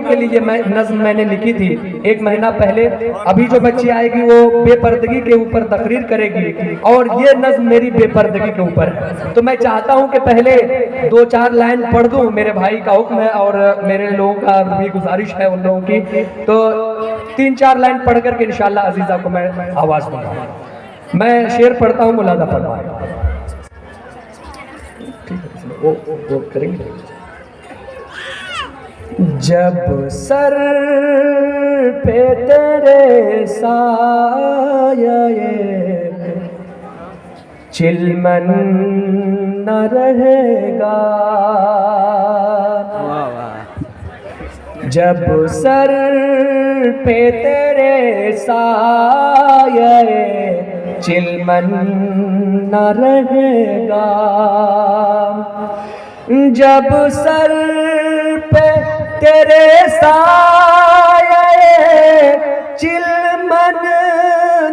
کے لیے نظم میں نے لکھی تھی 1 مہینہ پہلے. ابھی جو بچی آئے گی وہ بے پردگی کے اوپر تقریر کرے گی اور یہ نظم میری بے پردگی کے اوپر ہے. تو میں چاہتا ہوں کہ پہلے 2-4 لائن پڑھ دوں. میرے بھائی کا حکم ہے اور میرے لوگوں کا بھی گزارش ہے ان لوگوں کی. تو 3-4 لائن پڑھ کر کے انشاءاللہ عزیزہ کو میں آواز دوں گا. میں شعر پڑھتا ہوں ملاحظہ فرمائیں. وہ کریں گے. جب سر پہ تیرے سایہ چلمن نہ رہے گا, جب سر پہ تیرے سایہ چلمن نہ رہے گا, جب سر پہ تیرے سایہ چلمن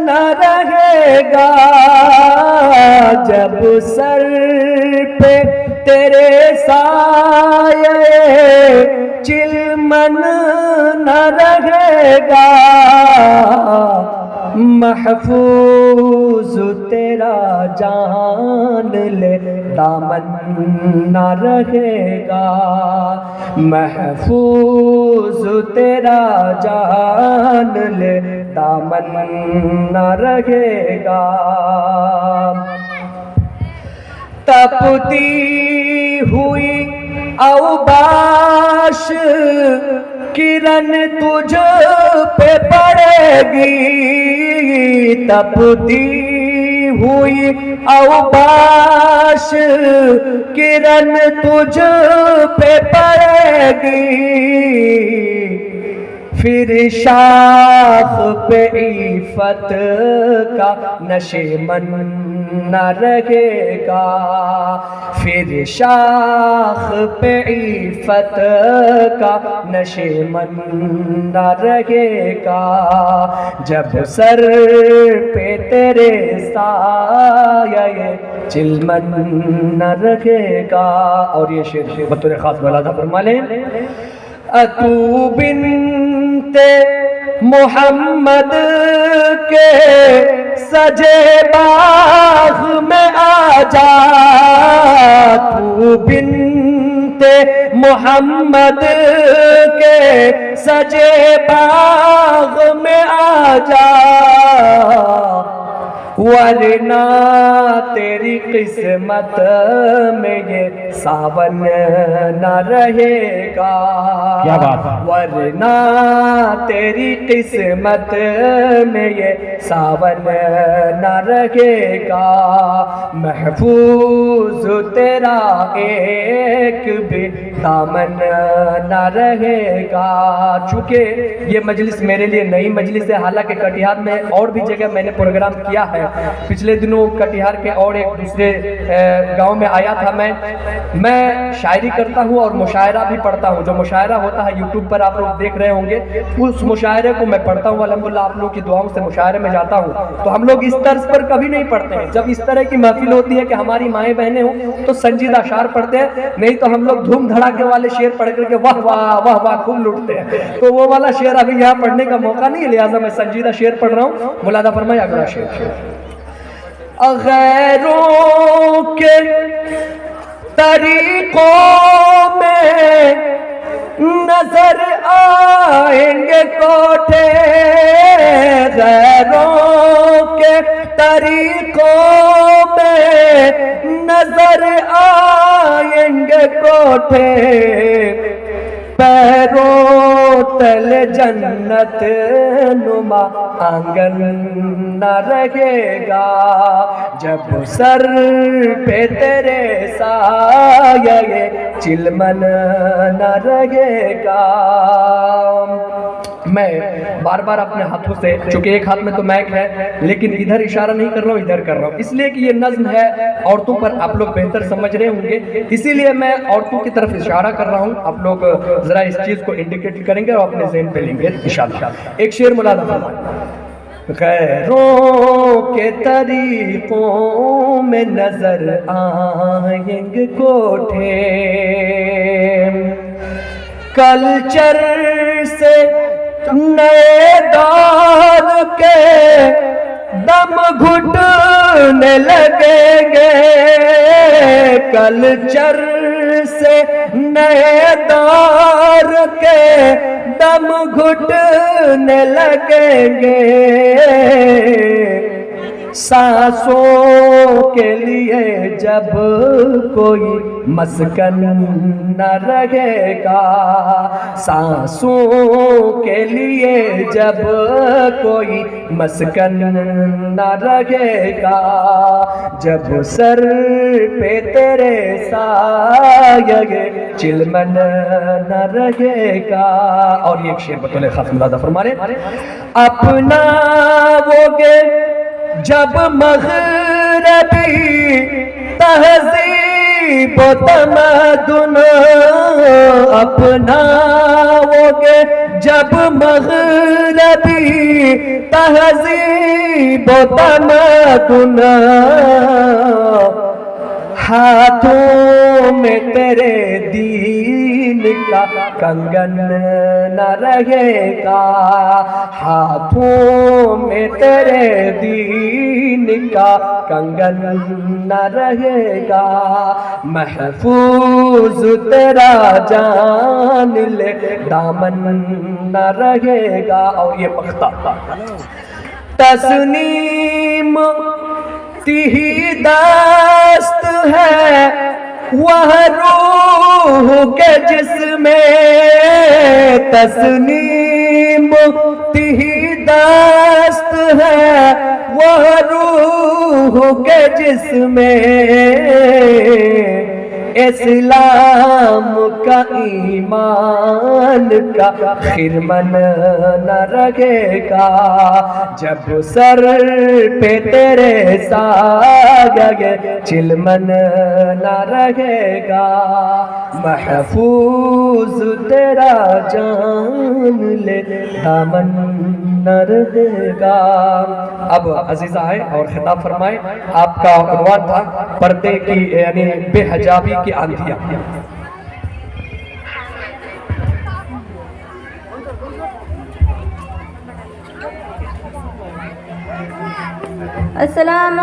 نہ رہے گا, جب سر پہ تیرے سایہ چلمن نہ رہے گا, محفوظ تیرا جان لے دامن نہ رہے گا, محفوظ تیرا جان لے دامن نہ رہے گا. تپتی ہوئی اوباش کرن تجھ پہ پڑے گی, تپتی ہوئی اوباش کرن تجھ پہ پڑے گی, پھر شاخ پہ عفت کا نشیمن نہ رہے گا, پھر شاخ پہ عفت کا نشیمن نہ رہے گا, جب سر پہ تیرے سایہ چلمن نہ رہے گا. اور یہ شعر بطور خاص ملاحظہ فرما لیں. اتو بنت محمد کے سجے باغ میں آ جا, تو بنت محمد کے سجے باغ میں آ جا, ورنہ تیری قسمت میں یہ ساون نہ رہے گا, ورنہ تیری قسمت میں یہ ساون نہ رہے گا, محفوظ تیرا ایک بھی دامن نہ رہے گا. چونکہ یہ مجلس میرے لیے نئی مجلس ہے, حالانکہ کٹیہار میں اور بھی جگہ میں نے پروگرام کیا ہے. پچھلے دنوں کٹیہار کے اور ایک دوسرے گاؤں میں آیا تھا. میں شاعری کرتا ہوں اور مشاعرہ بھی پڑھتا ہوں. جو مشاعرہ ہوتا ہے یوٹیوب پر آپ لوگ دیکھ رہے ہوں گے, اس مشاعرے کو میں پڑھتا ہوں. الحمدللہ آپ لوگ کی دعاؤں سے مشاعرے میں جاتا ہوں. تو ہم لوگ اس طرز پر کبھی نہیں پڑھتے ہیں. جب اس طرح کی محفل ہوتی ہے کہ ہماری مائیں بہنیں ہوں تو سنجیدہ اشعار پڑھتے ہیں, نہیں تو ہم لوگ دھوم دھڑاکے والے شعر پڑھ کر کے واہ واہ واہ واہ خوب لوٹتے ہیں. تو وہ والا شعر ابھی یہاں پڑھنے کا موقع نہیں ہے, لہٰذا میں سنجیدہ شعر پڑھ رہا ہوں. ملاحظہ فرمائے اگلا شعر. غیروں کے طریقوں میں نظر آئیں گے کوٹھے, غیروں کے طریقوں میں نظر آئیں گے کوٹھے, پیروں تل جنت نما آنگن نہ رہے گا, جب سر پہ تیرے سایہ چلمن نہ رہے گا. میں بار بار اپنے ہاتھوں سے, چونکہ ایک ہاتھ میں تو مائک ہے لیکن ادھر اشارہ نہیں کر رہا ہوں, ادھر کر رہا ہوں, اس لیے کہ یہ نظم ہے عورتوں پر, آپ لوگ بہتر سمجھ رہے ہوں گے, اسی لیے میں عورتوں کی طرف اشارہ کر رہا ہوں. آپ لوگ ذرا اس چیز کو انڈیکیٹ کریں گے اور اپنے ذہن پہ لیں گے انشاءاللہ. ایک شعر ملاحظہ فرمائیں. غیروں کے طریقوں میں نظر آئیں گے کوٹھے, کلچر سے نئے دور کے دم گھٹنے لگیں گے، کلچر سے نئے دور کے دم گھٹنے لگیں گے، سانسوں کے لیے جب کوئی مسکن نہ رہے گا، سانسوں کے لیے جب کوئی مسکن نہ رہے گا، جب سر پہ تیرے سایہ چلمن نہ رہے گا۔ اور یہ ایک شعر بطول خاص ملادہ فرما رہے، اپنا وہ گے جب مغربی تہذیب و تمدن، اپناؤ گے جب مغربی تہذیب و تمدن، ہاتھوں میں تیرے دین کا کنگن نہ رہے گا، ہاتھوں میں تیرے دین کا کنگن نہ رہے گا، محفوظ تیرا جان لے دامن نہ رہے گا۔ اور یہ پختہ تسنیم تیہی دست ہے وہ روح کے جسم میں، تسنیم تیہی دست ہے وہ روح کے جسم میں، اسلام کا ایمان کا خرمن نہ رہے گا، جب سر پہ تیرے سایہ چلمن نہ رہے گا، محفوظ تیرا جان لے دامن نہ رہے گا۔ اب عزیز آئے اور خطاب فرمائے، آپ کا عنوان تھا پردے کی یعنی بے حجابی کی آندھیاں۔ السلام